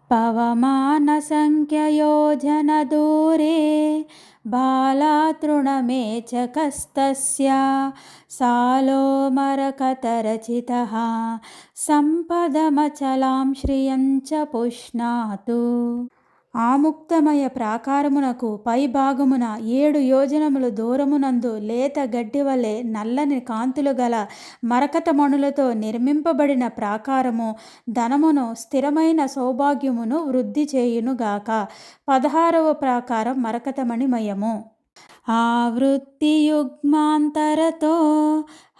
पवमानसंख्ययोजनदूरे बालातृणमेचकस्तस्य सालोमरकतरचितः सम्पदमचलां श्रियं च पुष्णातु। ఆముక్తమయ ప్రాకారమునకు పై భాగమున 7 యోజనములు దూరమునందు లేత గడ్డి వలె నల్లని కాంతులు గల మరకత మణులతో నిర్మింపబడిన ప్రాకారము ధనమును స్థిరమైన సౌభాగ్యమును వృద్ధి చేయునుగాక. 16వ ప్రాకారం మరకతమణిమయము. आवृत्तियुग्मान्तरतो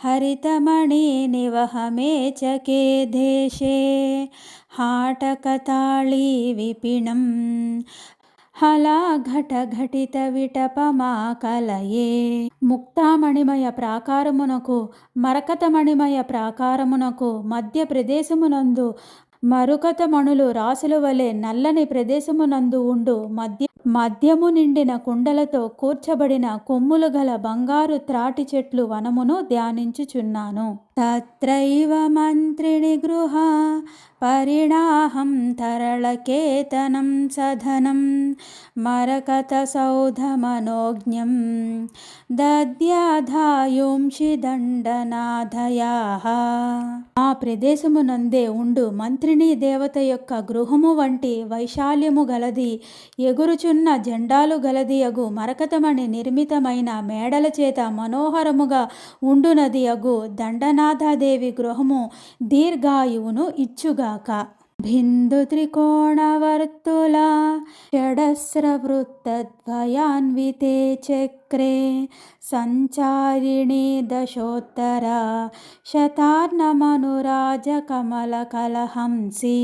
हरितमणि निवहमेचके देशे हाटकताळी विपिणं హలాఘటఘటితవిటపమాకలయే. ముక్తామణిమయ ప్రాకారమునకు మరకతమణిమయ ప్రాకారమునకు మధ్య ప్రదేశమునందు మరుకత మణులు రాసుల వలె నల్లని ప్రదేశమునందు ఉండు మద్యము నిండిన కుండలతో కూర్చబడిన కొమ్ములు గల బంగారు త్రాటి చెట్లు వనమును ధ్యానించుచున్నాను. తత్రైవ మంత్రిణి గృహ పరిణాహం తరళకేతనం సధనం మరకత సౌధమనోజ్ఞం దద్యాధాయుంషి దండనాథయాః. ఆ ప్రదేశమునందే ఉండు మంత్రిని దేవత యొక్క గృహము వంటి వైశాల్యము గలది, ఎగురుచున్న జెండాలు గలది అగు మరకతమణి నిర్మితమైన మేడల చేత మనోహరముగా ఉండునది అగు దండనాథదేవి గృహము దీర్ఘాయువును ఇచ్చుగాక. బిందు త్రికోణవర్తుల షడస్రవృత్తద్వయాన్వితే చక్రే సంచారిణి దశోత్తర శతార్ణమనురాజకమలకలహంసి.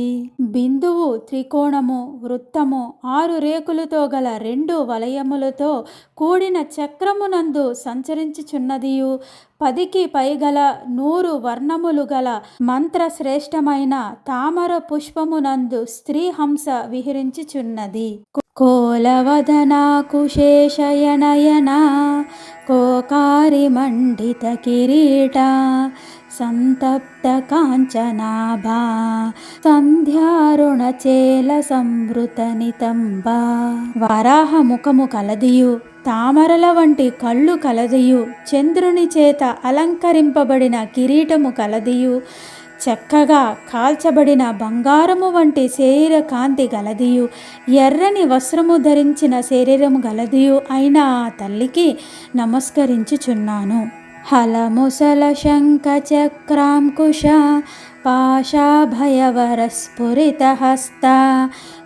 బిందువు, త్రికోణము, వృత్తము 6 రేకులతో గల 2 వలయములతో కూడిన చక్రమునందు సంచరించుచున్నదియు 10కి పైగల 100 వర్ణములు గల మంత్రశ్రేష్టమైన తామర పుష్పమునందు స్త్రీ హంస విహరించుచున్నది. కోలవదనా కుశేషయనయనా కోకారి మండిత కిరీట సంతప్త కాంచనాభా సంధ్యారుణచేల సంవృత నితంబా. వరాహ ముఖము కలదియు, తామరల వంటి కళ్ళు కలదియు, చంద్రుని చేత అలంకరింపబడిన కిరీటము కలదియు, చక్కగా కాల్చబడిన బంగారము వంటి శరీర కాంతి గలదియు, ఎర్రని వస్త్రము ధరించిన శరీరము గలదియు అయిన ఆ తల్లికి నమస్కరించుచున్నాను. హలముసల శంఖ చక్రాంకుశ పాశాభయవరస్ఫురితహస్త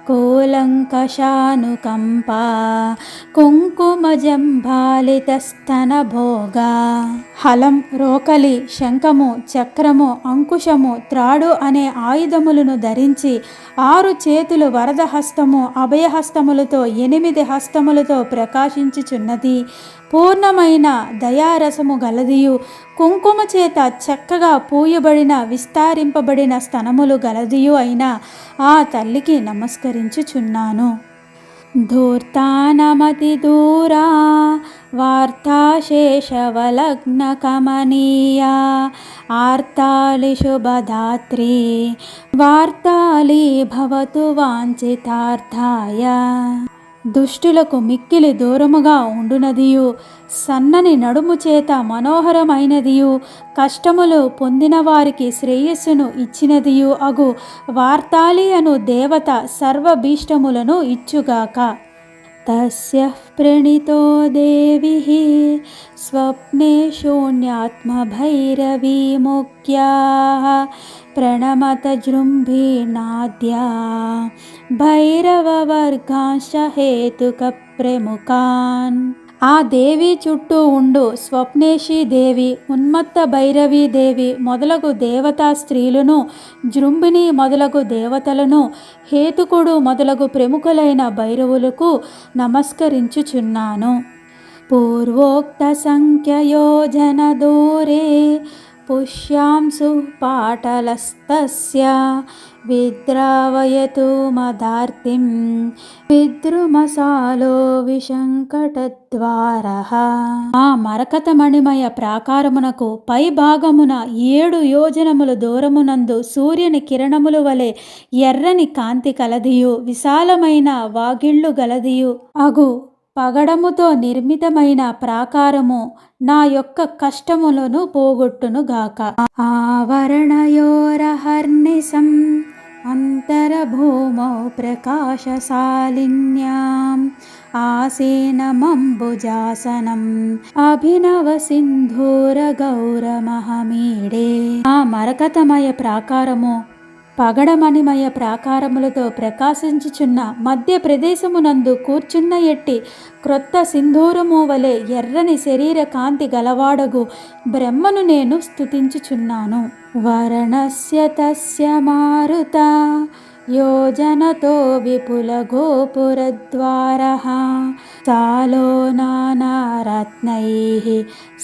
కూలంకషానుకంపా కుంకుమజంభాలితస్తన భోగా. హలం, రోకలి, శంఖము, చక్రము, అంకుశము, త్రాడు అనే ఆయుధములను ధరించి 6 చేతులు వరద హస్తము, అభయహస్తములతో 8 హస్తములతో ప్రకాశించుచున్నది. పూర్ణమైన దయారసము గలదియు, కుంకుమ చేత చక్కగా పూయబడిన విస్తారింపబడిన స్తనములు గలదియు అయిన ఆ తల్లికి నమస్కరించుచున్నాను. ధూర్తానమతి దూరా వార్తాశేషవలగ్న కమనీయా ఆర్తాళి శుభదాత్రి వార్తాళి భవతు వాంఛితార్థాయ. దుష్టులకు మిక్కిలి దూరముగా ఉండునదియు, సన్నని నడుము చేత మనోహరమైనదియు, కష్టములు పొందిన వారికి శ్రేయస్సును ఇచ్చినదియు అగు వార్తాళి అను దేవత సర్వభీష్టములను ఇచ్చుగాక. తస్యః ప్రణీతో దేవిః స్వప్నే శూన్యాత్మభైరవీముఖ్యాః ప్రణమత జృంభినాద్యా భైరవవర్గాంశ హేతుక ప్రముఖాన్. ఆ దేవి చుట్టూ ఉండు స్వప్నేషి దేవి, ఉన్మత్త భైరవీ దేవి మొదలగు దేవతా స్త్రీలను, జృంభిని మొదలగు దేవతలను, హేతుకుడు మొదలగు ప్రముఖులైన భైరవులకు నమస్కరించుచున్నాను. పూర్వోక్త సంఖ్యయోజన దూరే పుష్యాంశు పాటలస్తస్య విద్రావయతు మదార్తిం విద్రుమసాలో విశంకటద్వారః. ఆ మరకత మణిమయ ప్రాకారమునకు పై భాగమున 7 యోజనముల దూరమునందు సూర్యుని కిరణముల వలె ఎర్రని కాంతి కలదియు విశాలమైన వాగిళ్ళు గలదియు అగు పగడముతో నిర్మితమైన ప్రాకారము నా యొక్క కష్టములను పోగొట్టునుగాక. ఆవరణయోరహర్నిశం అంతరభూమౌ ప్రకాశశాలిన్యాం ఆసీనమంబుజాసనం అభినవ సింధూర గౌరమహమీడే. ఆ మరకతమయ ప్రాకారము పగడమణిమయ ప్రాకారములతో ప్రకాశించుచున్న మధ్య ప్రదేశమునందు కూర్చున్న ఎట్టి క్రొత్త సింధూరము వలె ఎర్రని శరీర కాంతి గలవాడగు బ్రహ్మను నేను స్తుతించుచున్నాను. వర్ణస్య తస్య మారుత యోజనతో విపుల గోపురద్వారః సాలో నానారత్నైః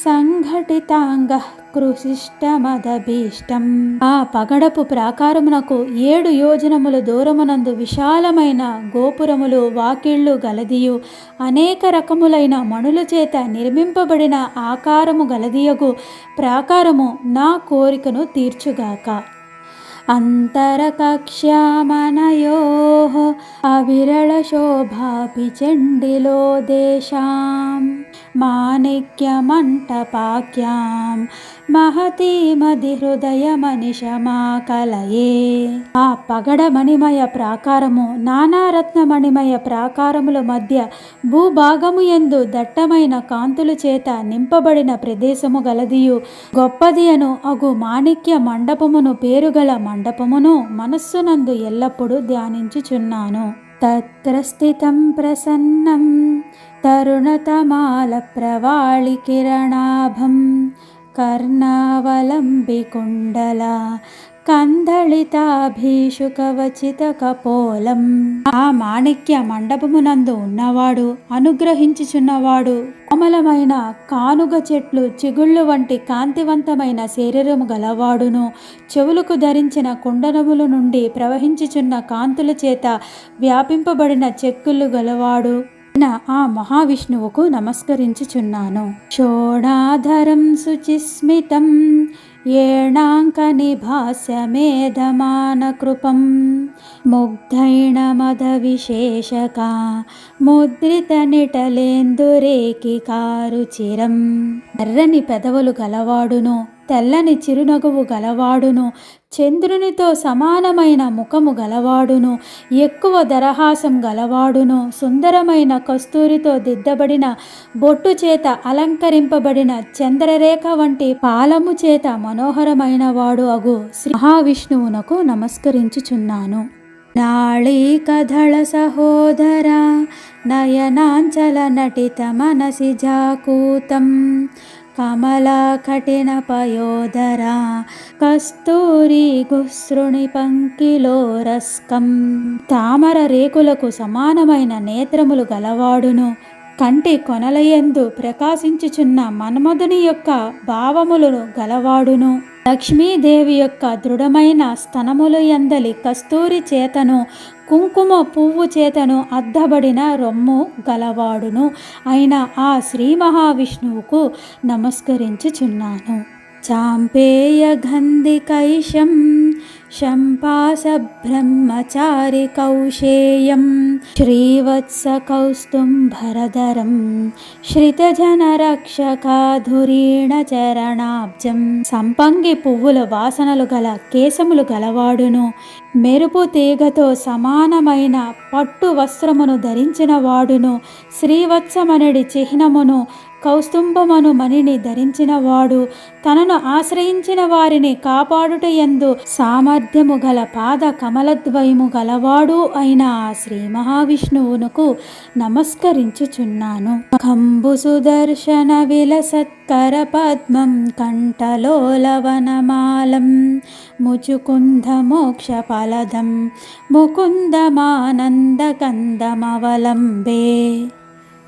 సంఘటితాంగః కృశిష్టమదభీష్టం. ఆ పగడపు ప్రాకారమునకు 7 యోజనముల దూరమునందు విశాలమైన గోపురములు వాకిళ్ళు గలదియు అనేక రకములైన మణుల చేత నిర్మింపబడిన ఆకారము గలదియగు ప్రాకారము నా కోరికను తీర్చుగాక. అంతరకక్ష్యామనయోః అవిరళ శోభాపి చండిలో దేశాం మాణిక్యమంటపాక్యాం మహతీమది హృదయమనిశమాకలయే. ఆ పగడమణిమయ ప్రాకారము నానారత్నమణిమయ ప్రాకారముల మధ్య భూభాగము యందు దట్టమైన కాంతుల చేత నింపబడిన ప్రదేశము గలదియు గొప్పది అను అగు మాణిక్య మండపమును పేరుగల మండపమును మనస్సునందు ఎల్లప్పుడూ ధ్యానించుచున్నాను. తత్ర స్థితం ప్రసన్నం తరుణతమాల ప్రవాళి కిరణాభం కర్ణావలంబి కుండల కందళితాభీషు కవచిత కపోలం. ఆ మాణిక్య మండపమునందు ఉన్నవాడు అనుగ్రహించుచున్నవాడు కోమలమైన కానుగ చెట్లు చిగుళ్ళు వంటి కాంతివంతమైన శరీరము గలవాడును చెవులకు ధరించిన కుండలముల నుండి ప్రవహించుచున్న కాంతుల చేత వ్యాపింపబడిన చెక్కులు గలవాడు ఆ మహావిష్ణువుకు నమస్కరించుచున్నాను. షోడాధరం శుచిస్మితం ఏణాంకనిభాస్యమేధమానకృపం ముగ్ధైణమద విశేషకా ముద్రిత నిటలేందురేకికారుచిరం. ఎర్రని పెదవులు గలవాడును తెల్లని చిరునగువు గలవాడును చంద్రునితో సమానమైన ముఖము గలవాడును ఎక్కువ దరహాసం గలవాడును సుందరమైన కస్తూరితో దిద్దబడిన బొట్టు చేత అలంకరింపబడిన చంద్రరేఖ వంటి పాలము చేత మనోహరమైన వాడు అగు శ్రీ మహావిష్ణువునకు నమస్కరించుచున్నాను. నాళీకధళ సహోదర నయనాంచల నటిత మనసి జాకూతం కమలా కఠిన పయోదరా కస్తూరి గుశ్రుణి పంకిలోరస్కం. తామర రేకులకు సమానమైన నేత్రములు గలవాడును కంటి కొనలయందు ప్రకాశించుచున్న మన్మధుని యొక్క భావములను గలవాడును లక్ష్మీదేవి యొక్క దృఢమైన స్తనముల యందలి కస్తూరి చేతను కుంకుమ పువ్వు చేతను అద్దబడిన రొమ్ము గలవాడును అయిన ఆ శ్రీ మహావిష్ణువుకు నమస్కరించుచున్నాను. చాంపేయ గంధికైశం శంపాస బ్రహ్మచారి కౌశేయం శ్రీవత్స కౌస్తుంభరధరం శ్రితజన రక్షకాధురీణ చరణాబ్జం. సంపంగి పువ్వుల వాసనలు గల కేశములు గలవాడును మెరుపు తీగతో సమానమైన పట్టు వస్త్రమును ధరించిన వాడును శ్రీవత్సమనడి చిహ్నమును కౌస్తుంభమను మణిని ధరించిన వాడు తనను ఆశ్రయించిన వారిని కాపాడుట యందు సామర్థ్యము గల పాద కమలద్వయము గలవాడు అయిన ఆ శ్రీ మహావిష్ణువునకు నమస్కరించుచున్నాను. కంబు సుదర్శన విలసత్కర పద్మం కంఠలోలవనమాలం ముచుకుంద మోక్ష ఫలదం ముకుందమానంద కందమవలంబే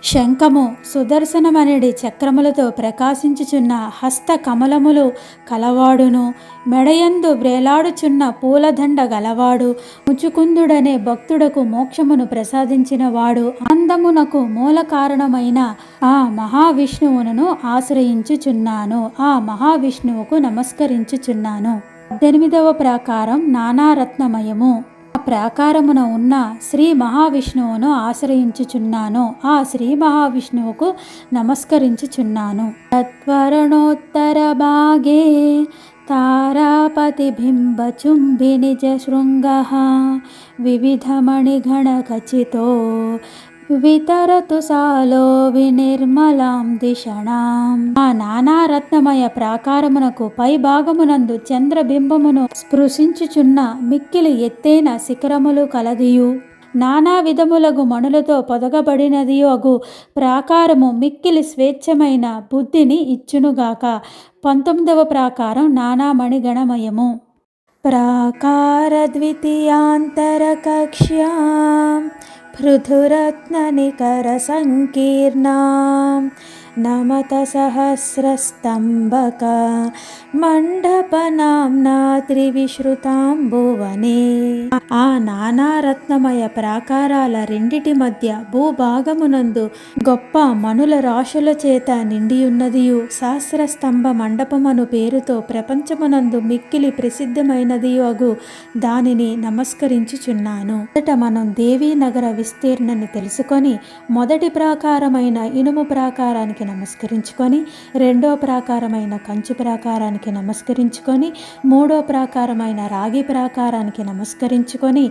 శంఖము సుదర్శనమనడి చక్రములతో ప్రకాశించుచున్న హస్త కమలములు కలవాడును, మెడయందు వ్రేలాడుచున్న పూలదండ గలవాడు, ముచుకుందుడనే భక్తుడకు మోక్షమును ప్రసాదించిన వాడు, ఆనందమునకు మూల కారణమైన ఆ మహావిష్ణువును ఆశ్రయించుచున్నాను, ఆ మహావిష్ణువుకు నమస్కరించుచున్నాను. 18వ ప్రాకారం నానారత్నమయము. ఆ ప్రాకారమున ఉన్న శ్రీ మహావిష్ణువును ఆశ్రయించుచున్నాను, ఆ శ్రీ మహావిష్ణువుకు నమస్కరించుచున్నాను. తత్వరణోత్తర భాగే తారాపతిబింబచుంబి నిజ శృంగః వివిధమణిగణ ఖచితో వితరతు సాలో వినిర్మలాం దిశణాం. ఆ నానారత్నమయ ప్రాకారమునకు పై భాగమునందు చంద్రబింబమును స్పృశించుచున్న మిక్కిలి ఎత్తైన శిఖరములు కలదియు, నానా విధములగు మణులతో పొదగబడినదియు అగు ప్రాకారము మిక్కిలి స్వేచ్ఛమైన బుద్ధిని ఇచ్చునుగాక. 19వ ప్రాకారం నానామణిగణమయము. ప్రాకార ద్వితీయాంతర కక్ష్యాం పృథురత్ననికర సంకీర్ణాం నమత సహస్రస్తంభక మండపనాంనా త్రివిశ్రుతాం భువనే. ఆ నానారత్నమయ ప్రాకారాల రెండిటి మధ్య భూభాగమునందు గొప్ప మనుల రాశుల చేత నిండియున్నదియు, సహస్రస్తంభ మండపమను పేరుతో ప్రపంచమునందు మిక్కిలి ప్రసిద్ధమైనదియు అగు దానిని నమస్కరించుచున్నాను. మొదట మనం దేవీ నగర విస్తీర్ణని తెలుసుకొని మొదటి ప్రాకారమైన ఇనుము ప్రాకారానికి నమస్కరించుకొని, రెండో ప్రాకారమైన కంచు ప్రాకారానికి నమస్కరించుకొని, మూడో ప్రాకారమైన రాగి ప్రాకారానికి నమస్కరించుకొని,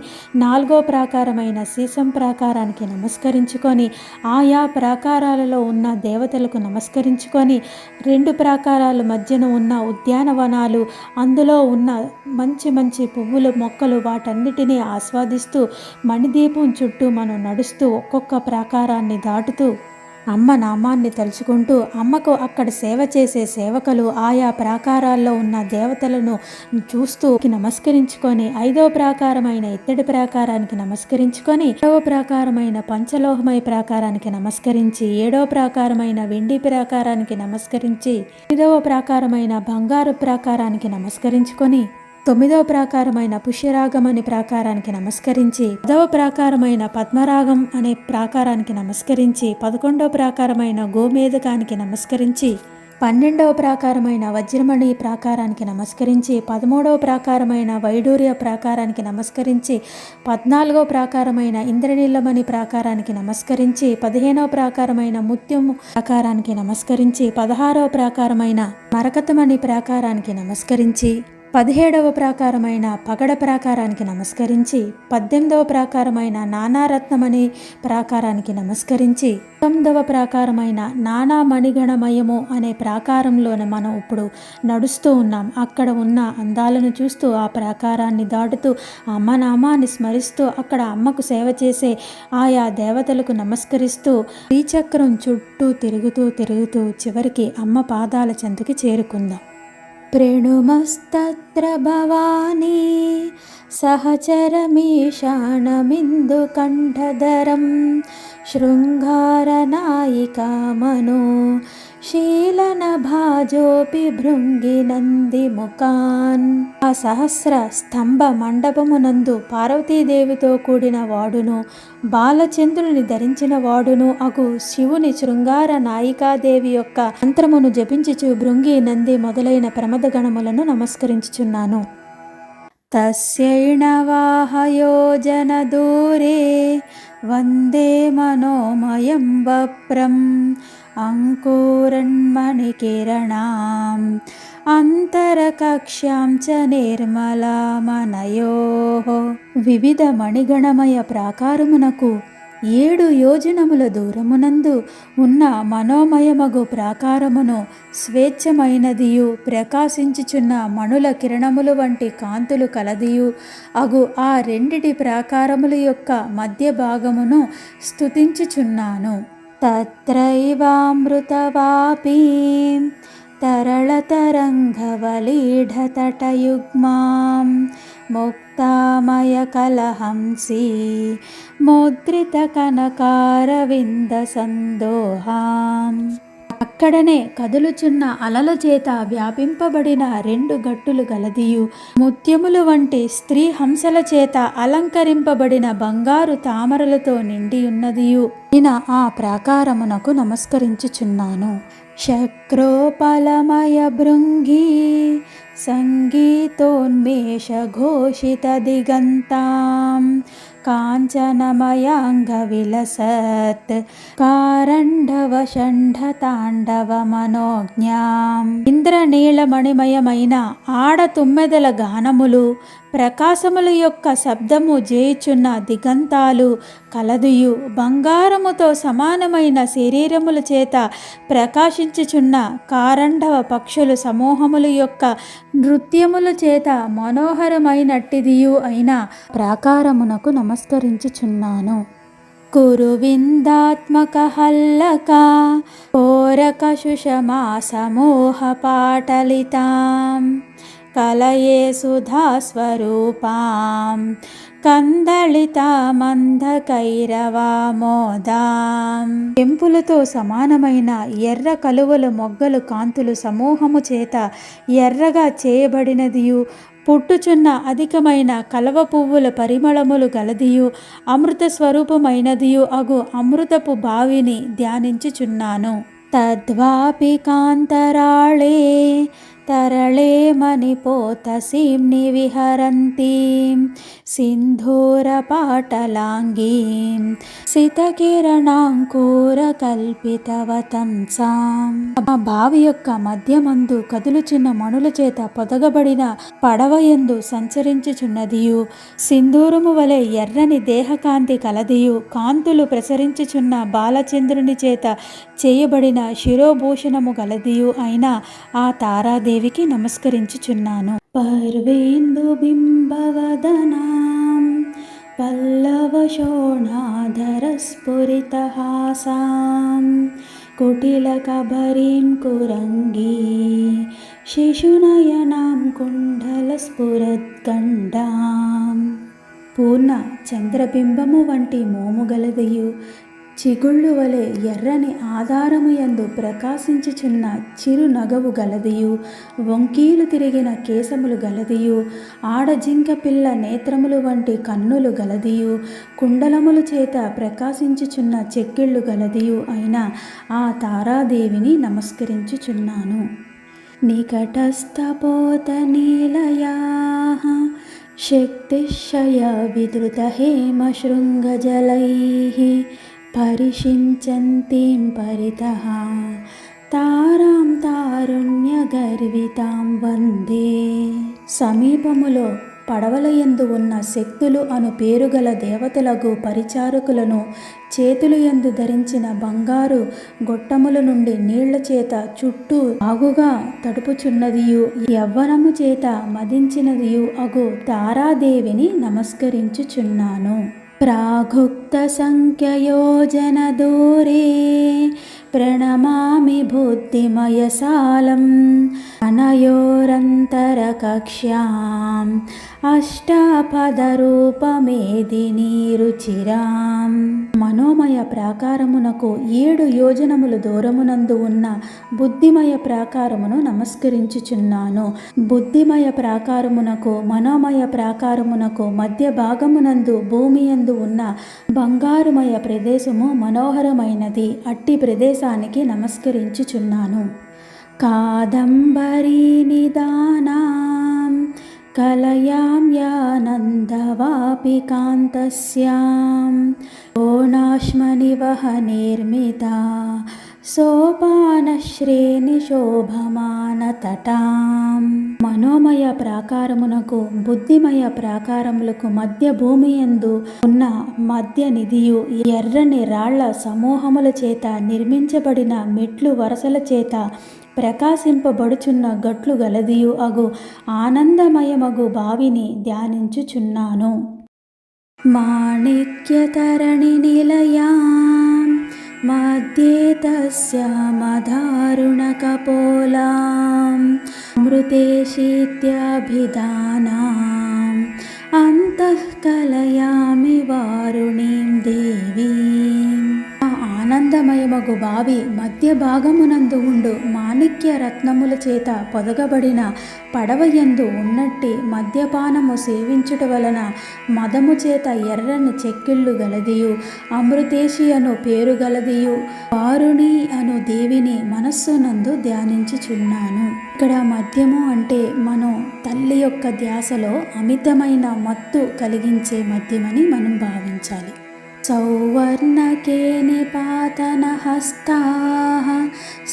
నాలుగో ప్రాకారమైన సీసం ప్రాకారానికి నమస్కరించుకొని, ఆయా ప్రాకారాలలో ఉన్న దేవతలకు నమస్కరించుకొని, రెండు ప్రాకారాల మధ్యన ఉన్న ఉద్యానవనాలు, అందులో ఉన్న మంచి మంచి పువ్వులు మొక్కలు వాటన్నిటినీ ఆస్వాదిస్తూ మణిదీపం చుట్టూ మనం నడుస్తూ ఒక్కొక్క ప్రాకారాన్ని దాటుతూ అమ్మ నామాన్ని తలుచుకుంటూ, అమ్మకు అక్కడ సేవ చేసే సేవకులు ఆయా ప్రాకారాల్లో ఉన్న దేవతలను చూస్తూ నమస్కరించుకొని, ఐదో ప్రాకారమైన ఇత్తడి ప్రాకారానికి నమస్కరించుకొని, ఏడవ ప్రాకారమైన పంచలోహమయ ప్రాకారానికి నమస్కరించి, ఏడవ ప్రాకారమైన వెండి ప్రాకారానికి నమస్కరించి, 8వ ప్రాకారమైన బంగారు ప్రాకారానికి నమస్కరించుకొని, 9వ ప్రాకారమైన పుష్యరాగం అనే ప్రాకారానికి నమస్కరించి, 10వ ప్రాకారమైన పద్మరాగం అనే ప్రాకారానికి నమస్కరించి, 11వ ప్రాకారమైన గోమేధకానికి నమస్కరించి, 12వ ప్రాకారమైన వజ్రమణి ప్రాకారానికి నమస్కరించి, 13వ ప్రాకారమైన వైడూర్య ప్రాకారానికి నమస్కరించి, 14వ ప్రాకారమైన ఇంద్రనీలమణి ప్రాకారానికి నమస్కరించి, 15వ ప్రాకారమైన ముత్యము ప్రాకారానికి నమస్కరించి, 16వ ప్రాకారమైన మరకతమణి ప్రాకారానికి నమస్కరించి, 17వ ప్రాకారమైన పగడ ప్రాకారానికి నమస్కరించి, 18వ ప్రాకారమైన నానారత్నమణి ప్రాకారానికి నమస్కరించి, 19వ ప్రాకారమైన నానా మణిగణమయము అనే ప్రాకారంలోన మనం ఇప్పుడు నడుస్తూ ఉన్నాం. అక్కడ ఉన్న అందాలను చూస్తూ ఆ ప్రాకారాన్ని దాటుతూ అమ్మ నామాన్ని స్మరిస్తూ అక్కడ అమ్మకు సేవ చేసే ఆయా దేవతలకు నమస్కరిస్తూ శ్రీచక్రం చుట్టూ తిరుగుతూ చివరికి అమ్మ పాదాల చెంతకి చేరుకుందాం. ప్రణుమస్తత్ర భవానీ సహచరమీశానమిందుకంఠధరం శృంగారనాయికామనో శీలనభాజోపి భృంగి నందిముఖాన్. ఆ సహస్ర స్తంభ మండపమునందు పార్వతీదేవితో కూడిన వాడును, బాలచంద్రుని ధరించిన వాడును అగు శివుని శృంగార నాయికాదేవి యొక్క మంత్రమును జపించుచు భృంగి నంది మొదలైన ప్రమదగణములను నమస్కరించుచున్నాను. తస్యైణవాహయోజన దూరే వందే మనోమయం వప్రం అంకురన్మణికిరణాం అంతరకక్ష్యాం చ నిర్మలామనయోః. వివిధ మణిగణమయ ప్రాకారమునకు 7 యోజనముల దూరమునందు ఉన్న మనోమయమగు ప్రాకారమును స్వేచ్ఛమైనదియు ప్రకాశించుచున్న మణుల కిరణములు వంటి కాంతులు కలదియు అగు ఆ రెండిటి ప్రాకారముల యొక్క మధ్య భాగమును స్తుతించుచున్నాను. తత్రైవామృతవాపీం తరళతరంగవలీఢతటయుగ్మాం ముక్తామయకలహంసీ ముద్రితకనకారవిందసందోహాం. అక్కడనే కదులుచున్న అలల చేత వ్యాపింపబడిన 2 గట్టులు గలదియు, ముత్యములు వంటి స్త్రీ హంసల చేత అలంకరింపబడిన బంగారు తామరలతో నిండియున్నదియు. నేను ఆ ప్రాకారమునకు నమస్కరించుచున్నాను. శక్రోపలమయ భృంగీ సంగీతోన్మేష ఘోషిత దిగంతాం కాంచనమయాంగ విలసత్ కారండవ షంఢ తాండవ మనోజ్ఞాం. ఇంద్రనీలమణిమయమైన ఆడ తుమ్మెదల గానములు, ప్రకాశముల యొక్క శబ్దము చేయుచున్న దిగంతాలు కలదియు, బంగారముతో సమానమైన శరీరముల చేత ప్రకాశించుచున్న కారండవ పక్షుల సమూహముల యొక్క నృత్యముల చేత మనోహరమైనట్టిదియు అయిన ప్రాకారమునకు నమస్కరించుచున్నాను. కురువిందాత్మక హల్లక కోరక సుషమా సమూహ పాటలితాం కలయే సుధాస్వరూపాం కందళితామంధకైరవామోదాం. కెంపులతో సమానమైన ఎర్ర కలువల మొగ్గలు కాంతులు సమూహము చేత ఎర్రగా చేయబడినదియు, పుట్టుచున్న అధికమైన కలవ పువ్వుల పరిమళములు గలదియు, అమృత స్వరూపమైనదియు అగు అమృతపు బావిని ధ్యానించుచున్నాను. తద్వాపి కాంతరాళే తరళే మణిపోతసీం నివిహరంతీం సింధూరపాటలాంగీం సితకిరణాంకూర కల్పితవతంసాం. ఆ బావి యొక్క మధ్యమందు కదులుచున్న మణుల చేత పొదగబడిన పడవయందు సంచరించుచున్నదియు, సింధూరము వలె ఎర్రని దేహకాంతి కలదియు, కాంతులు ప్రసరించుచున్న బాలచంద్రుని చేత చేయబడిన శిరోభూషణము గలదియు అయిన ఆ తారాదేవికి నమస్కరించుచున్నాను. పర్వేందు బింబవదనాం పల్లవశోణాధర స్ఫురితహాసాం కుటిలకబరీం కురంగీ శిశునయనాం కుండల స్ఫురద్గండాం. పూర్ణ చంద్రబింబము వంటి మోము గలదియు, చిగుళ్ళు వలె ఎర్రని ఆధారము యందు ప్రకాశించుచున్న చిరు నగవు గలదియు, వంకీలు తిరిగిన కేశములు గలదియు, ఆడజింక పిల్ల నేత్రములు వంటి కన్నులు గలదియు, కుండలముల చేత ప్రకాశించుచున్న చెక్కిళ్ళు గలదియు అయిన ఆ తారాదేవిని నమస్కరించుచున్నాను. నికటస్థపోత నీలయాః శక్తిశయ విధృత హేమ శృంగజలైః పరిషించంతీం పరితః తారాం తారుణ్య గర్వితాం వందే. సమీపములో పడవలయందు ఉన్న శక్తులు అను పేరుగల దేవతలకు పరిచారకులను చేతులు యందు ధరించిన బంగారు గొట్టముల నుండి నీళ్ల చేత చుట్టూ ఆగుగా తడుపుచున్నదియు, యవ్వనము చేత మదించినదియు అగు తారాదేవిని నమస్కరించుచున్నాను. ప్రాగుక్త సంఖ్యయోజన దూరే ప్రణమామి బుద్ధిమయసాలం అనయోరంతర కక్ష్యాం అష్టాపదరూపమేదినీ రుచిరాం. మనోమయ ప్రాకారమునకు 7 యోజనములు దూరమునందు ఉన్న బుద్ధిమయ ప్రాకారమును నమస్కరించుచున్నాను. బుద్ధిమయ ప్రాకారమునకు మనోమయ ప్రాకారమునకు మధ్య భాగమునందు భూమియందు ఉన్న బంగారుమయ ప్రదేశము మనోహరమైనది. అట్టి ప్రదేశానికి నమస్కరించుచున్నాను. కాదంబరీ నిదానాం కలయాం యానందవాపి కాంతస్యాం ఓణాశ్మనివహ నిర్మితా సోపానశ్రేణి శోభమాన తటాం. మనోమయ ప్రాకారమునకు బుద్ధిమయ ప్రాకారములకు మధ్య భూమియందు ఉన్న మధ్య నిధియు ఎర్రని రాళ్ల సమూహముల చేత నిర్మించబడిన మెట్లు వరసల చేత ప్రకాశింపబడుచున్న గట్లు గలదియు అగు ఆనందమయమగు బావిని ధ్యానించుచున్నాను. మాణిక్యతరణి నిలయాం మధ్యే తస్యామదారుణకపోలాం అమృతే శీత్యాభిధానాం అంతః కలయామి వారుణీం దేవీం. ఆ ఆనందమయమగు బావి మధ్య భాగమునందు ఉండు మాణిక్య రత్నముల చేత పొదగబడిన పడవయందు ఉన్నట్టి మద్యపానము సేవించుట వలన మదము చేత ఎర్రని చెక్కిళ్ళు గలదియు అమృతేశి అను పేరు గలదియు వారుణి అను దేవిని మనస్సునందు ధ్యానించుచున్నాను. ఇక్కడ మద్యము అంటే మనం తల్లి యొక్క ధ్యాసలో అమితమైన మత్తు కలిగించే మద్యమని మనం భావించాలి. సౌవర్ణకే నిపాతనహస్తాః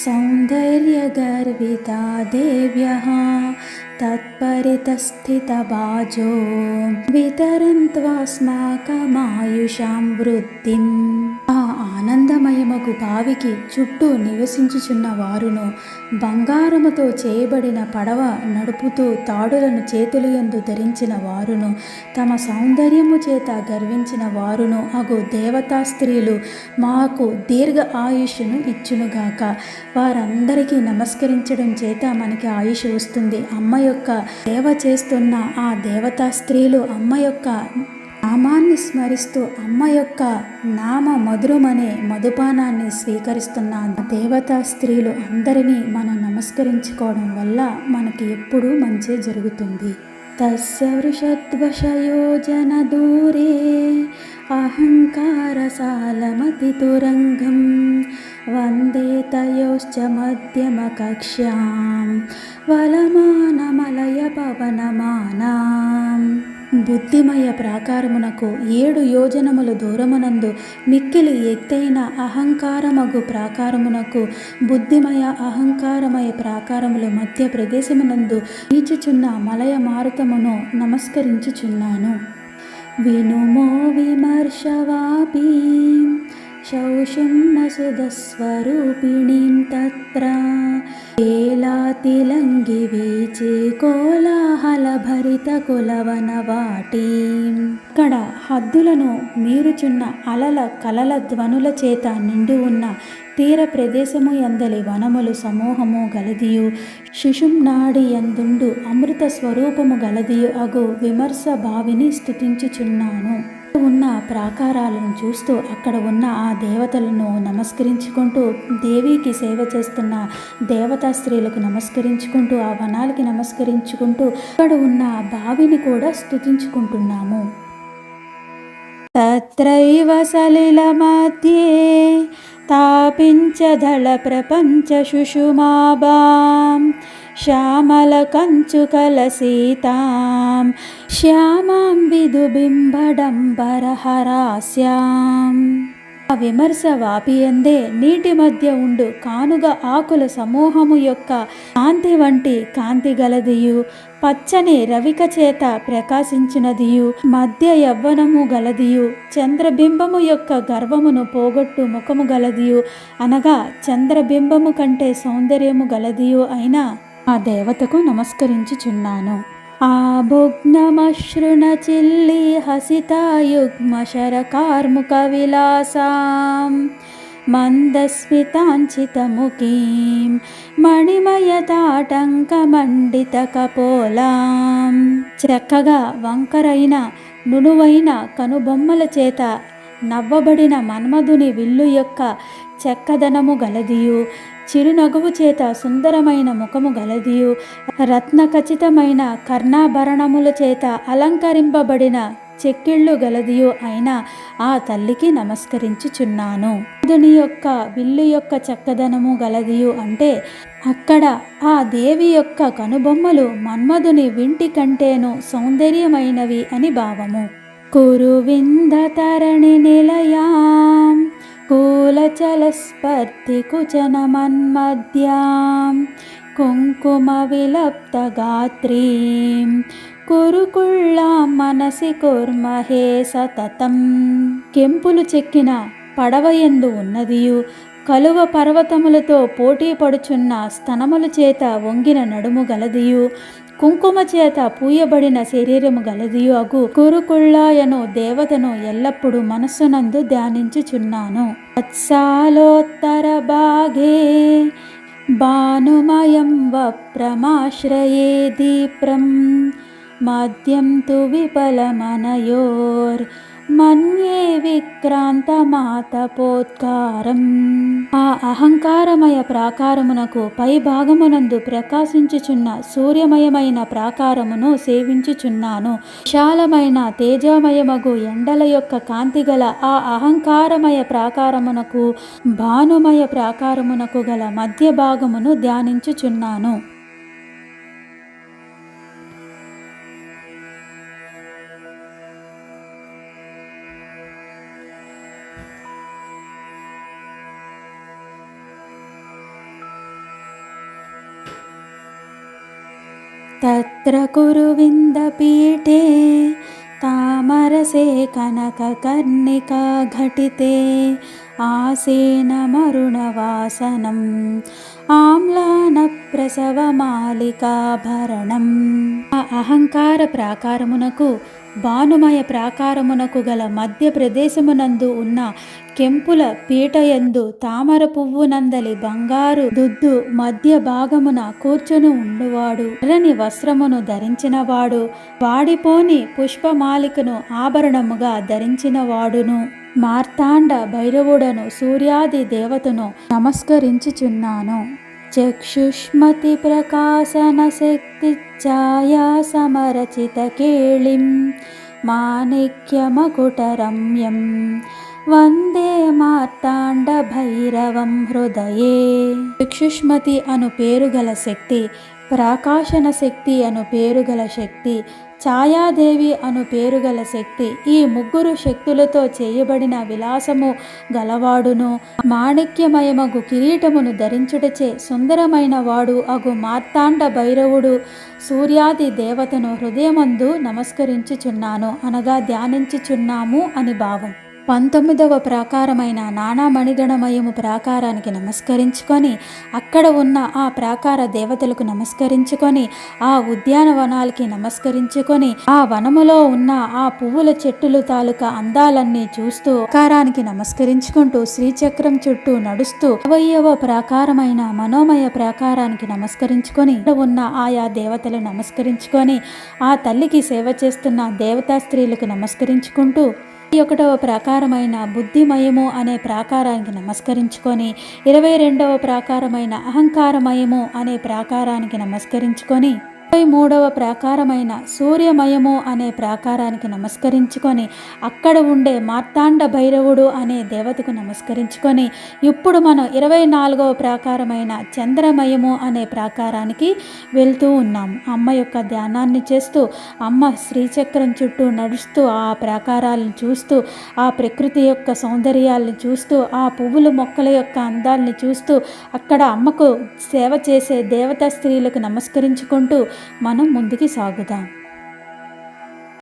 సౌందర్యగర్వితా దేవ్యః తత్పరితస్థితబాజో వితరంత్వాస్మాకమాయుషాం వృద్ధిం. ఆ ఆనందమయమగు బావికి చుట్టూ నివసించుచున్న వారును బంగారముతో చేయబడిన పడవ నడుపుతూ తాడులను చేతులయందు ధరించిన వారును తమ సౌందర్యము చేత గర్వించిన వారును అగు దేవతా స్త్రీలు మాకు దీర్ఘ ఆయుష్ను ఇచ్చునుగాక. వారందరికీ నమస్కరించడం చేత మనకి ఆయుష్ వస్తుంది. అమ్మ యొక్క సేవ చేస్తున్న ఆ దేవతా స్త్రీలు అమ్మ యొక్క నామాన్ని స్మరిస్తూ అమ్మ యొక్క నామ మధురమనే మధుపానాన్ని స్వీకరిస్తున్న దేవతా స్త్రీలు అందరినీ మనం నమస్కరించుకోవడం వల్ల మనకి ఎప్పుడూ మంచి జరుగుతుంది. తస్య వృషద్వశయోజన దూరే అహంకారసాలమతితురంగం వందే తయోశ్చ మధ్యమ కక్ష్యాం వలమానమలయ పవనమానాం. బుద్ధిమయ ప్రాకారమునకు 7 యోజనముల దూరమునందు మిక్కిలి ఎత్తైన అహంకారమగు ప్రాకారమునకు బుద్ధిమయ అహంకారమయ ప్రాకారముల మధ్య ప్రదేశమునందు ఈచుచున్న మలయ మారుతమును నమస్కరించుచున్నాను. వినుమో విమర్శవాపీం శౌషుమ్న సుధస్వరూపిణీం తత్ర కేలాతిలంగి వీచే కోలాహల భరిత కులవనవాటీం. ఇక్కడ హద్దులను మీరుచున్న అలల కలల ధ్వనుల చేత నిండి ఉన్న తీర ప్రదేశము యందలి వనములు సమూహము గలదియు శిశుంనాడి యందుండు అమృత స్వరూపము గలదియు అగు విమర్శ భావిని స్తుతించుచున్నాను. ఉన్న ప్రాకారాలను చూస్తూ అక్కడ ఉన్న ఆ దేవతలను నమస్కరించుకుంటూ దేవికి సేవ చేస్తున్న దేవతా స్త్రీలకు నమస్కరించుకుంటూ ఆ వనాలకి నమస్కరించుకుంటూ అక్కడ ఉన్న బావిని కూడా స్తుతించుకుంటున్నాము. తత్రైవ సలిల మధ్యే తాపించదళ ప్రపంచ శుషుమాబాం శ్యామల కంచుకలసీతాం శ్యామాం విదుబింబడంబరహరాస్యాం. ఆ విమర్శ వాపియందే నీటి మధ్య ఉండు కానుగ ఆకుల సమూహము యొక్క కాంతి వంటి కాంతి గలదియు పచ్చని రవిక చేత ప్రకాశించినదియు మధ్య యవ్వనము గలదియు చంద్రబింబము యొక్క గర్వమును పోగొట్టు ముఖము గలదియు అనగా చంద్రబింబము కంటే సౌందర్యము గలదియు అయిన ఆ దేవతకు నమస్కరించుచున్నాను. ఆభుగ్నమశ్రుణచిల్లి హసితాయుగ్మశరకార్ముక విలాసాం మందస్మితాంచితముఖీం మణిమయతాటంకమండిత కపోలాం. చక్కగా వంకరైన నునువైన కనుబొమ్మల చేత నవ్వబడిన మన్మధుని విల్లు యొక్క చెక్కదనము గలదియు చిరునగువు చేత సుందరమైన ముఖము గలదియు రత్న ఖచ్చితమైన కర్ణాభరణముల చేత అలంకరింపబడిన చెక్కిళ్ళు గలదియు అయిన ఆ తల్లికి నమస్కరించుచున్నాను. మన్మధుని యొక్క విల్లు యొక్క చక్కదనము గలదియు అంటే అక్కడ ఆ దేవి యొక్క కనుబొమ్మలు మన్మధుని వింటి కంటేను సౌందర్యమైనవి అని భావము. కురువింద తరణి నిలయాం కూలచలస్పర్ధి కుచన మన్మధ్యాం కుంకుమ విలప్త గాత్రీం కురుకుళ్ళాం మనసి కుర్మహే సతతం. కెంపులు చెక్కిన పడవయందు ఉన్నదియు కలువ పర్వతములతో పోటీ పడుచున్న స్తనముల చేత వంగిన నడుము గలదియు కుంకుమ చేత పూయబడిన శరీరము గలదియు అగు కురుకుళ్ళాయను దేవతను ఎల్లప్పుడూ మనస్సునందు ధ్యానించుచున్నాను. వత్సాలోత్తర భాగే భానుమయం వప్రమాశ్రయే దీప్రం మద్యం తు విఫలమనయోర్ మన్యే విక్రాంతమాతపోత్కారం. ఆ అహంకారమయ ప్రాకారమునకు పై భాగమునందు ప్రకాశించుచున్న సూర్యమయమైన ప్రాకారమును సేవించుచున్నాను. విశాలమైన తేజమయమగు ఎండల యొక్క కాంతిగల ఆ అహంకారమయ ప్రాకారమునకు భానుమయ ప్రాకారమునకు గల మధ్య భాగమును ధ్యానించుచున్నాను. తత్ర కురువిందపీఠే తామరసే కనకకర్ణికా ఘటితే ఆసేనమరుణవాసనం ఆమ్లాన ప్రసవమాలికాభరణం. ఆ అహంకార ప్రాకారమునకు భానుమయ ప్రాకారమునకు గల మధ్య ప్రదేశమునందు ఉన్న కెంపుల పీటయందు తామర పువ్వునందలి బంగారు దుద్దు మధ్య భాగమున కూర్చొని ఉండువాడు. ఎర్రని వస్త్రమును ధరించినవాడు, వాడిపోని పుష్పమాలికను ఆభరణముగా ధరించిన వాడును మార్తాండ భైరవుడను సూర్యాది దేవతను నమస్కరించుచున్నాను. చక్షుష్మతి ప్రకాశన శక్తి ఛాయా సమరచిత కేళిం మాణిక్యమకుటరమ్యం వందే మార్తాండ భైరవం హృదయే. చక్షుష్మతి అను పేరుగల శక్తి, ప్రకాశన శక్తి అను పేరుగల శక్తి, ఛాయాదేవి అను పేరుగల శక్తి, ఈ ముగ్గురు శక్తులతో చేయబడిన విలాసము గలవాడును మాణిక్యమయమగు కిరీటమును ధరించుటచే సుందరమైన వాడు అగు మార్తాండ భైరవుడు సూర్యాది దేవతను హృదయమందు నమస్కరించుచున్నాను అనగా ధ్యానించుచున్నాము అని భావం. 19వ ప్రాకారమైన నానామణిగణమయము ప్రాకారానికి నమస్కరించుకొని అక్కడ ఉన్న ఆ ప్రాకార దేవతలకు నమస్కరించుకొని ఆ ఉద్యానవనాలకి నమస్కరించుకొని ఆ వనములో ఉన్న ఆ పువ్వుల చెట్టులు తాలూకా అందాలన్నీ చూస్తూ ప్రాకారానికి నమస్కరించుకుంటూ శ్రీచక్రం చుట్టూ నడుస్తూ 20వ ప్రాకారమైన మనోమయ ప్రాకారానికి నమస్కరించుకొని ఉన్న ఆయా దేవతలు నమస్కరించుకొని ఆ తల్లికి సేవ చేస్తున్న దేవతా స్త్రీలకు నమస్కరించుకుంటూ 21వ ప్రాకారమైన బుద్ధిమయము అనే ప్రాకారానికి నమస్కరించుకొని 22వ ప్రాకారమైన అహంకారమయము అనే ప్రాకారానికి నమస్కరించుకొని 23వ ప్రాకారమైన సూర్యమయము అనే ప్రాకారానికి నమస్కరించుకొని అక్కడ ఉండే మార్తాండ భైరవుడు అనే దేవతకు నమస్కరించుకొని ఇప్పుడు మనం 24వ ప్రాకారమైన చంద్రమయము అనే ప్రాకారానికి వెళ్తూ ఉన్నాము. అమ్మ యొక్క ధ్యానాన్ని చేస్తూ అమ్మ శ్రీచక్రం చుట్టూ నడుస్తూ ఆ ప్రాకారాలను చూస్తూ ఆ ప్రకృతి యొక్క సౌందర్యాలను చూస్తూ ఆ పువ్వుల మొక్కల యొక్క అందాలను చూస్తూ అక్కడ అమ్మకు సేవ చేసే దేవతా స్త్రీలకు నమస్కరించుకుంటూ మనం ముందుకు సాగుదాం.